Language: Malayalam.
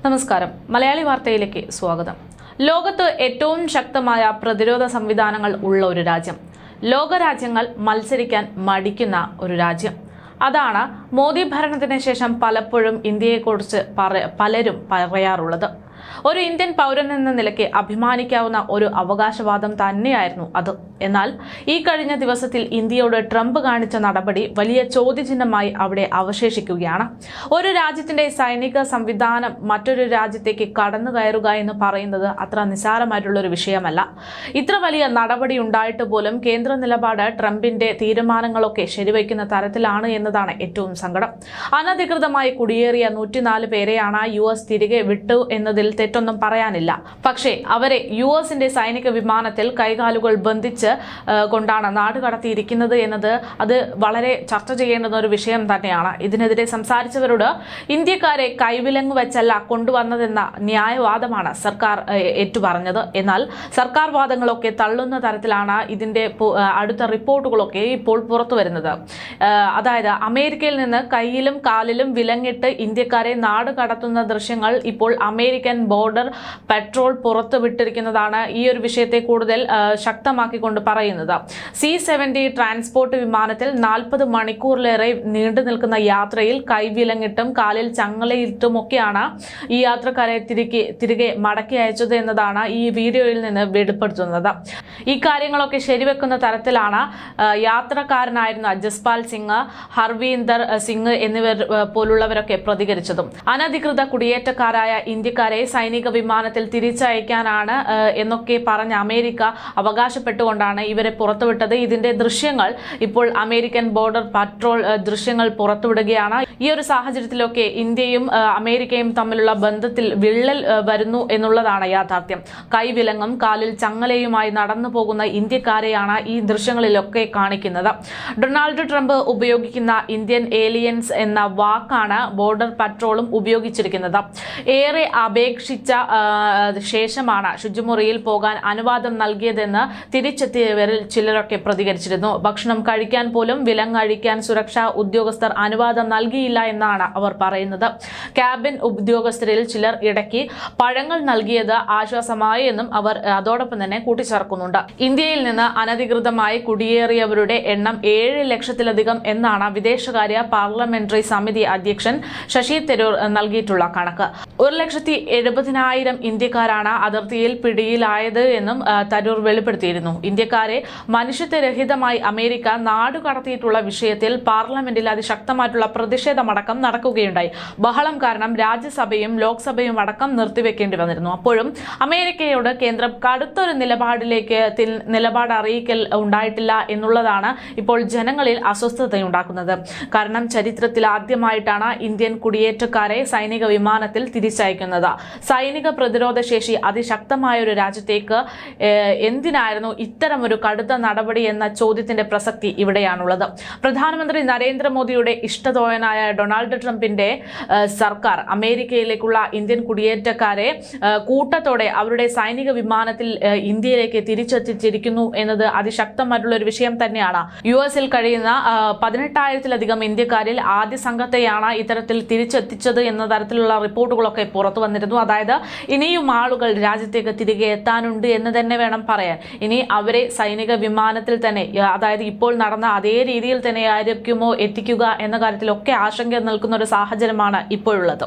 നമസ്കാരം. മലയാളി വാർത്തയിലേക്ക് സ്വാഗതം. ലോകത്ത് ഏറ്റവും ശക്തമായ പ്രതിരോധ സംവിധാനങ്ങൾ ഉള്ള ഒരു രാജ്യം, ലോകരാജ്യങ്ങൾ മത്സരിക്കാൻ മടിക്കുന്ന ഒരു രാജ്യം. അതാണ് മോദി ഭരണത്തിന് ശേഷം പലപ്പോഴും ഇന്ത്യയെക്കുറിച്ച് പലരും പറയാറുള്ളത്. ഒരു ഇന്ത്യൻ പൗരൻ എന്ന നിലയ്ക്ക് അഭിമാനിക്കാവുന്ന ഒരു അവകാശവാദം തന്നെയായിരുന്നു അത്. എന്നാൽ ഈ കഴിഞ്ഞ ദിവസത്തിൽ ഇന്ത്യയോട് ട്രംപ് കാണിച്ച നടപടി വലിയ ചോദ്യചിഹ്നമായി അവിടെ അവശേഷിക്കുകയാണ്. ഒരു രാജ്യത്തിന്റെ സൈനിക സംവിധാനം മറ്റൊരു രാജ്യത്തേക്ക് കടന്നു കയറുക എന്ന് പറയുന്നത് അത്ര നിസ്സാരമായിട്ടുള്ളൊരു വിഷയമല്ല. ഇത്ര വലിയ നടപടി ഉണ്ടായിട്ട് പോലും കേന്ദ്ര നിലപാട് ട്രംപിന്റെ തീരുമാനങ്ങളൊക്കെ ശരിവയ്ക്കുന്ന തരത്തിലാണ് എന്നതാണ് ഏറ്റവും സങ്കടം. അനധികൃതമായി കുടിയേറിയ 104 പേരെയാണ് US തിരികെ വിട്ടു എന്നതിൽ തെറ്റൊന്നും പറയാനില്ല. പക്ഷേ അവരെ US സൈനിക വിമാനത്തിൽ കൈകാലുകൾ ബന്ധിച്ച് കൊണ്ടാണ് നാട് കടത്തിയിരിക്കുന്നത് എന്നത് അത് വളരെ ചർച്ച ചെയ്യേണ്ടുന്ന ഒരു വിഷയം തന്നെയാണ്. ഇതിനെതിരെ സംസാരിച്ചവരോട് ഇന്ത്യക്കാരെ കൈവിലങ്ങ് വെച്ചല്ല കൊണ്ടുവന്നതെന്ന ന്യായവാദമാണ് സർക്കാർ ഏറ്റുപറഞ്ഞത്. എന്നാൽ സർക്കാർ വാദങ്ങളൊക്കെ തള്ളുന്ന തരത്തിലാണ് ഇതിന്റെ അടുത്ത റിപ്പോർട്ടുകളൊക്കെ ഇപ്പോൾ പുറത്തു വരുന്നത്. അതായത് അമേരിക്കയിൽ നിന്ന് കയ്യിലും കാലിലും വിലങ്ങിട്ട് ഇന്ത്യക്കാരെ നാട് കടത്തുന്ന ദൃശ്യങ്ങൾ ഇപ്പോൾ അമേരിക്കൻ ബോർഡർ പെട്രോൾ പുറത്തുവിട്ടിരിക്കുന്നതാണ് ഈ ഒരു വിഷയത്തെ കൂടുതൽ ശക്തമാക്കിക്കൊണ്ട് പറയുന്നത്. C-70 ട്രാൻസ്പോർട്ട് വിമാനത്തിൽ 40 മണിക്കൂറിലേറെ നീണ്ടു നിൽക്കുന്ന യാത്രയിൽ കൈവിലങ്ങിട്ടും കാലിൽ ചങ്ങലയിട്ടുമൊക്കെയാണ് ഈ യാത്രക്കാരെ തിരികെ മടക്കി അയച്ചത് എന്നതാണ് ഈ വീഡിയോയിൽ നിന്ന് വെളിപ്പെടുത്തുന്നത്. ഈ കാര്യങ്ങളൊക്കെ ശരിവെക്കുന്ന തരത്തിലാണ് യാത്രക്കാരനായിരുന്ന ജസ്പാൽ സിംഗ്, ഹർവീന്ദർ സിംഗ് എന്നിവർ പോലുള്ളവരൊക്കെ പ്രതികരിച്ചതും. അനധികൃത കുടിയേറ്റക്കാരായ ഇന്ത്യക്കാരെ സൈനിക വിമാനത്തിൽ തിരിച്ചയക്കാനാണ് എന്നൊക്കെ പറഞ്ഞ അമേരിക്ക അവകാശപ്പെട്ടുകൊണ്ടാണ് ഇവരെ പുറത്തുവിട്ടത്. ഇതിന്റെ ദൃശ്യങ്ങൾ ഇപ്പോൾ അമേരിക്കൻ ബോർഡർ പട്രോൾ ദൃശ്യങ്ങൾ പുറത്തുവിടുകയാണ്. ഈ ഒരു സാഹചര്യത്തിലൊക്കെ ഇന്ത്യയും അമേരിക്കയും തമ്മിലുള്ള ബന്ധത്തിൽ വിള്ളൽ വരുന്നു എന്നുള്ളതാണ് യാഥാർത്ഥ്യം. കൈവിലങ്ങും കാലിൽ ചങ്ങലയുമായി നടന്നു പോകുന്ന ഇന്ത്യക്കാരെയാണ് ഈ ദൃശ്യങ്ങളിലൊക്കെ കാണിക്കുന്നത്. ഡൊണാൾഡ് ട്രംപ് ഉപയോഗിക്കുന്ന ഇന്ത്യൻ ഏലിയൻസ് എന്ന വാക്കാണ് ബോർഡർ പട്രോളും ഉപയോഗിച്ചിരിക്കുന്നത്. ഏറെ അപേക്ഷിച്ച ശേഷമാണ് ശുചിമുറിയിൽ പോകാൻ അനുവാദം നൽകിയതെന്ന് തിരിച്ചെത്തിയവരിൽ ചിലരൊക്കെ പ്രതികരിച്ചിരുന്നു. ഭക്ഷണം കഴിക്കാൻ പോലും വിലങ്ങഴിക്കാൻ സുരക്ഷാ ഉദ്യോഗസ്ഥർ അനുവാദം നൽകിയില്ല എന്നാണ് അവർ പറയുന്നത്. ക്യാബിൻ ഉദ്യോഗസ്ഥരിൽ ചിലർ ഇടയ്ക്ക് പഴങ്ങൾ നൽകിയത് ആശ്വാസമായി എന്നും അവർ അതോടൊപ്പം തന്നെ കൂട്ടിച്ചേർക്കുന്നുണ്ട്. ഇന്ത്യയിൽ നിന്ന് അനധികൃതമായി കുടിയേറിയവരുടെ എണ്ണം 7 ലക്ഷത്തിലധികം എന്നാണ് വിദേശകാര്യ പാർലമെന്ററി സമിതി അധ്യക്ഷൻ ശശി തരൂർ നൽകിയിട്ടുള്ള കണക്ക്. 1,70,000 ഇന്ത്യക്കാരാണ് അതിർത്തിയിൽ പിടിയിലായത് എന്നും തരൂർ വെളിപ്പെടുത്തിയിരുന്നു. ഇന്ത്യക്കാരെ മനുഷ്യത്വരഹിതമായി അമേരിക്ക നാടുകടത്തിയിട്ടുള്ള വിഷയത്തിൽ പാർലമെന്റിൽ അതിശക്തമായിട്ടുള്ള പ്രതിഷേധമടക്കം നടക്കുകയുണ്ടായി. ബഹളം കാരണം രാജ്യസഭയും ലോക്സഭയും അടക്കം നിർത്തിവെക്കേണ്ടി വന്നിരുന്നു. അപ്പോഴും അമേരിക്കയോട് കേന്ദ്രം കടുത്തൊരു നിലപാട് അറിയിക്കൽ ഉണ്ടായിട്ടില്ല എന്നുള്ളതാണ് ഇപ്പോൾ ജനങ്ങളിൽ അസ്വസ്ഥതയുണ്ടാക്കുന്നത്. കാരണം ചരിത്രത്തിൽ ആദ്യമായിട്ടാണ് ഇന്ത്യൻ കുടിയേറ്റക്കാരെ സൈനിക വിമാനത്തിൽ തിരിച്ചയക്കുന്നത്. സൈനിക പ്രതിരോധ ശേഷി അതിശക്തമായ ഒരു രാജ്യത്തേക്ക് എന്തിനായിരുന്നു ഇത്തരം ഒരു കടുത്ത നടപടി എന്ന ചോദ്യത്തിന്റെ പ്രസക്തി ഇവിടെയാണുള്ളത്. പ്രധാനമന്ത്രി നരേന്ദ്രമോദിയുടെ ഇഷ്ടത്തോഴനായ ഡൊണാൾഡ് ട്രംപിന്റെ സർക്കാർ അമേരിക്കയിലേക്കുള്ള ഇന്ത്യൻ കുടിയേറ്റക്കാരെ കൂട്ടത്തോടെ അവരുടെ സൈനിക വിമാനത്തിൽ ഇന്ത്യയിലേക്ക് തിരിച്ചെത്തിച്ചിരിക്കുന്നു എന്നത് അതിശക്തമായിട്ടുള്ള ഒരു വിഷയം തന്നെയാണ്. US കഴിയുന്ന 18,000-ലധികം ഇന്ത്യക്കാരിൽ ആദ്യ സംഘത്തെയാണ് ഇത്തരത്തിൽ തിരിച്ചെത്തിച്ചത് എന്ന തരത്തിലുള്ള റിപ്പോർട്ടുകളൊക്കെ പുറത്തു വന്നിരുന്നു. അതായത് ഇനിയും ആളുകൾ രാജ്യത്തേക്ക് തിരികെ എത്താനുണ്ട് എന്ന് തന്നെ വേണം പറയാൻ. ഇനി അവരെ സൈനിക വിമാനത്തിൽ തന്നെ, അതായത് ഇപ്പോൾ നടന്ന അതേ രീതിയിൽ തന്നെ ആയിരിക്കുമോ എത്തിക്കുക എന്ന കാര്യത്തിലൊക്കെ ആശങ്ക നിൽക്കുന്ന ഒരു സാഹചര്യമാണ് ഇപ്പോഴുള്ളത്.